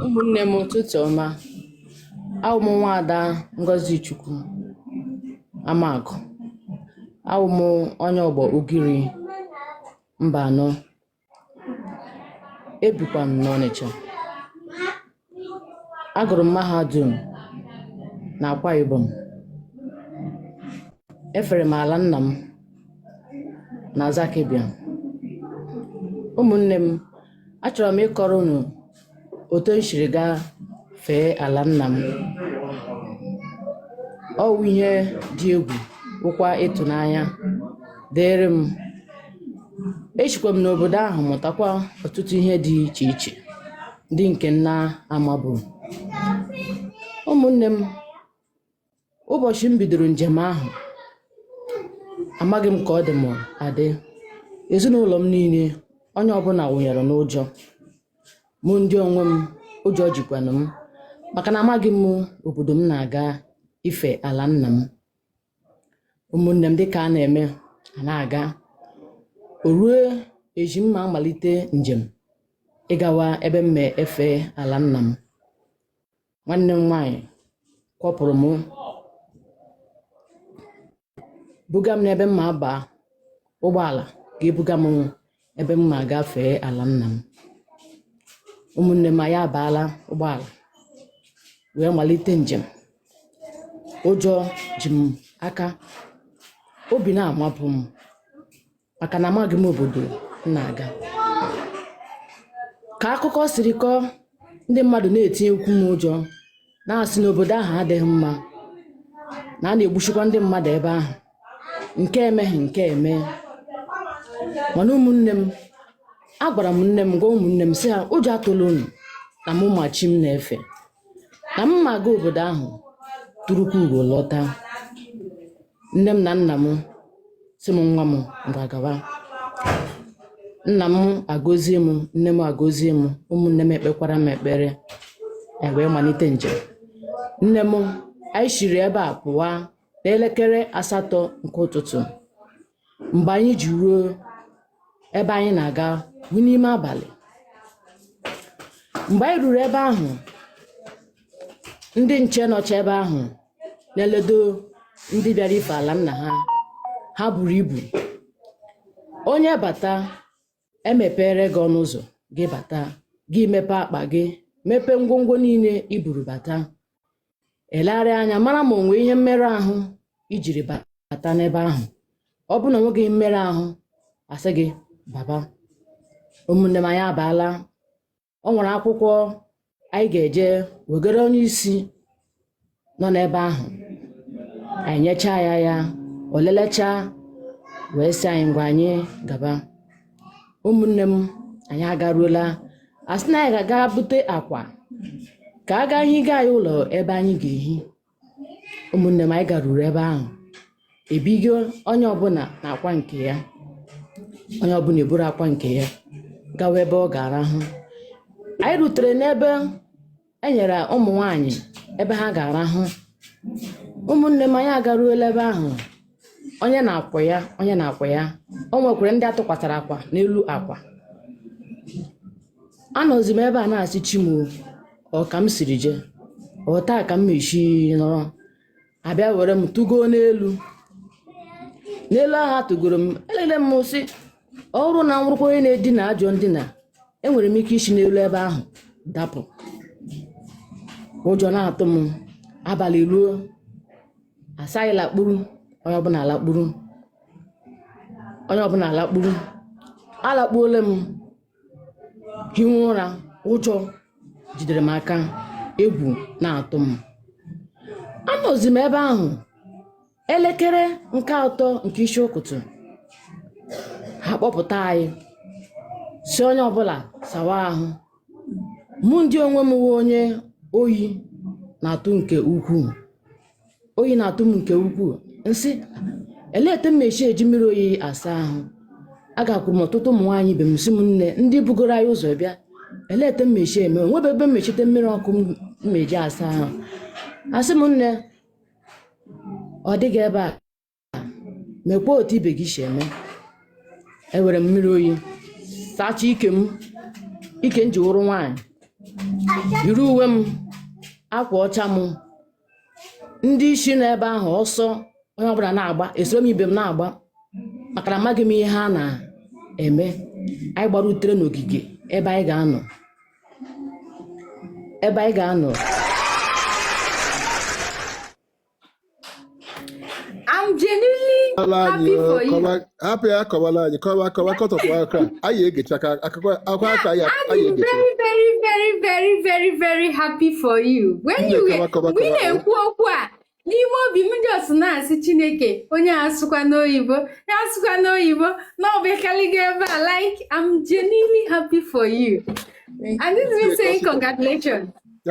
Ụmụnne m ụtụtụ ọma. Awụ m nwaada Ngozi Chukwu Amagụ. Awụ m onye ọgbọ Ugiri mba anọ. Ebikwa m n'Ọnịcha. Agụrụ m mahadum na Akwa Ibom. Efere m ala nna m na Azakịbịam. Ụmụnne m, achọrọ m ịkọrọ unu otu m siri gaa fee ala nna m. Ọ wụ ihe dị egwu, bụkwa ịtụnanya dịrị m. Echikwa m n'obodo ahụ mụtakwa ọtụtụ ihe dị iche iche ndị nke nna amabụ. Ụmụnne m, ụbọchị m bidoro njem ahụ, amaghị m ka ọ dị m adị. Ezinụlọ m niile, onye ọbụla wụnyere n'ụjọ. Mụ ndị onwe m, ụjọ jikwanụ m, maka na amaghị m obodo m na-aga ife ala nna m. Ụmụnne m, dịka a na-eme, a na-aga. O ruo eji m amalite njem ịgawa ebe m efe ala nna m. Nwanne m nwaanyị kwọpụrụ m, buga m n'ebe m aba ụgbọala ga-ebuga m ebe m na-aga fee ala nna m. Ụmụnne m, anyị abaala ụgbọala wee malite njem. Ụjọ ji m aka, obi na-amapụ m, maka na amaghị m obodo m na-aga. Ka akụkọ siri kọọ, ndị mmadụ na-etinyekwu m ụjọ, na-asị n'obodo ahụ adịghị mma, na a na-egbuchikwa ndị mmadụ ebe ahụ. Nke emeghị nke eme. Mana ụmụnne m, agwara m nne m, gwa ụmụnne m sị ha, ụjọ atụla unu na mụ ma chi m na-efe, na m ma aga obodo ahụ turukwu ugo lọta. Nne m na nna m sị m, nwa m, ngwa gawa. Nna m agọzie m, nne m agọzie m, ụmụnne m ekpekwara m ekpere, wee malite njem. Nne m, anyị shiri ebe a pụwa n'elekere 8 nke ụtụtụ. Mgbe anyị ji ruo ebe anyị na-aga bụ n'ime abalị. Mgbe anyị ruru ebe ahụ, ndị nche nọcha ebe ahụ na-eledo ndị bịara ife ala nna ha, ha buru ibu. Onye bata, emepere gị ọnụ ụzọ gị bata, gị mepe akpa gị, mepe ngwongwo niile iburu bata. Elegharịa anya mara ma onwe ihe mmerụ ahụ ijiri bata n'ebe ahụ. Ọ bụ na onweghị mmerụ ahụ, asị gị baba. Ụmụnne m, anyị abaala. O nwere akwụkwọ anyị ga-eje wegara onye isi nọ n'ebe ahụ. Anyị nyechaa ya, o lelechaa, wee sị anyị, ngwa anyị gaba. Ụmụnne m, anyị agaruola. Asị na anyị ga-aga bute akwa ka a gaa higa anyị ụlọ ebe anyị ga-ehi. Ụmụnne m, anyị garuru ebe ahụ. Ebigo onye ọbụla na akwa nke ya. Onye ọbụla eburu akwa nke ya gawa ebe ọ ga-arahụ. Anyị rutere n'ebe enyere ụmụ nwanyị ebe ha ga-arahụ. Ụmụnne m, anyị agaruola ebe ahụ. Onye na-akwa ya, o nwekwara ndị atụkwasara akwa n'elu akwa. Anọzi m ebe a na-asị Chimo, ọ ka m siri je, ọ taa ka m mechi nọrọ. Abịa were m tụgo n'elu ahụ atụgoro m. Elele m sị, ọ bụrụ na nwụrụkwa onye na-edina ajọ ndina, enwere m ike isi n'elu ebe ahụ dapụ. Ụjọ na-atụ m. Abalị ruo, asaghị lakpuru, onye ọbụla alakpuru. Alakpuola m, hiwe ụra. Ụjọ jidere m aka, egwu na-atụ m. Anọzi m ebe ahụ elekere nke 3 nke isi ụtụtụ. Ha kpọpụta anyị si onye ọbụla sawa ahụ. Mụ ndị onwe m wụ onye oyi na-atụ nke ukwuu. Oyi na-atụ m nke ukwuu. Nsị, elete m mechi eji mmiri oyi asa ahụ. Agakwuru m ọtụtụ ụmụ nwaanyị ibe m sị m, nne, ndị bugoro anyị ụzọ bịa, elete m mechi eme, onwebe ebe mmechite mmiri ọkụ mmeji asa ahụ. Asị m, nne, ọ dịghị ebe a, mekwa otu ibe gị si eme. Ewere m mmiri oyi sacha ike m, ike m ji wụrụ nwaanyị, yiri uwe m akwa ọcha m ndị isi n'ebe ahụ ọsọ onye ọbụla na-agba esoro m ibe m na-agba maka na amaghị m ihe ha na-eme. Anyị gbara utere n'ogige ebe anyị ga-anọ. I'm genuinely happy for you. Happy akọwala anyị kọtọpụ aka anyị egecha akụkọ akwa aka anyị I'm very, very, very, very, very, very happy for you. When you na-ekwu okwu a n'ime obi m just na-asị Chineke onye asụkwa n'oyibo na ọ bụ ekaligo ebe a. Like, I'm genuinely happy for you. And this is me saying congratulations.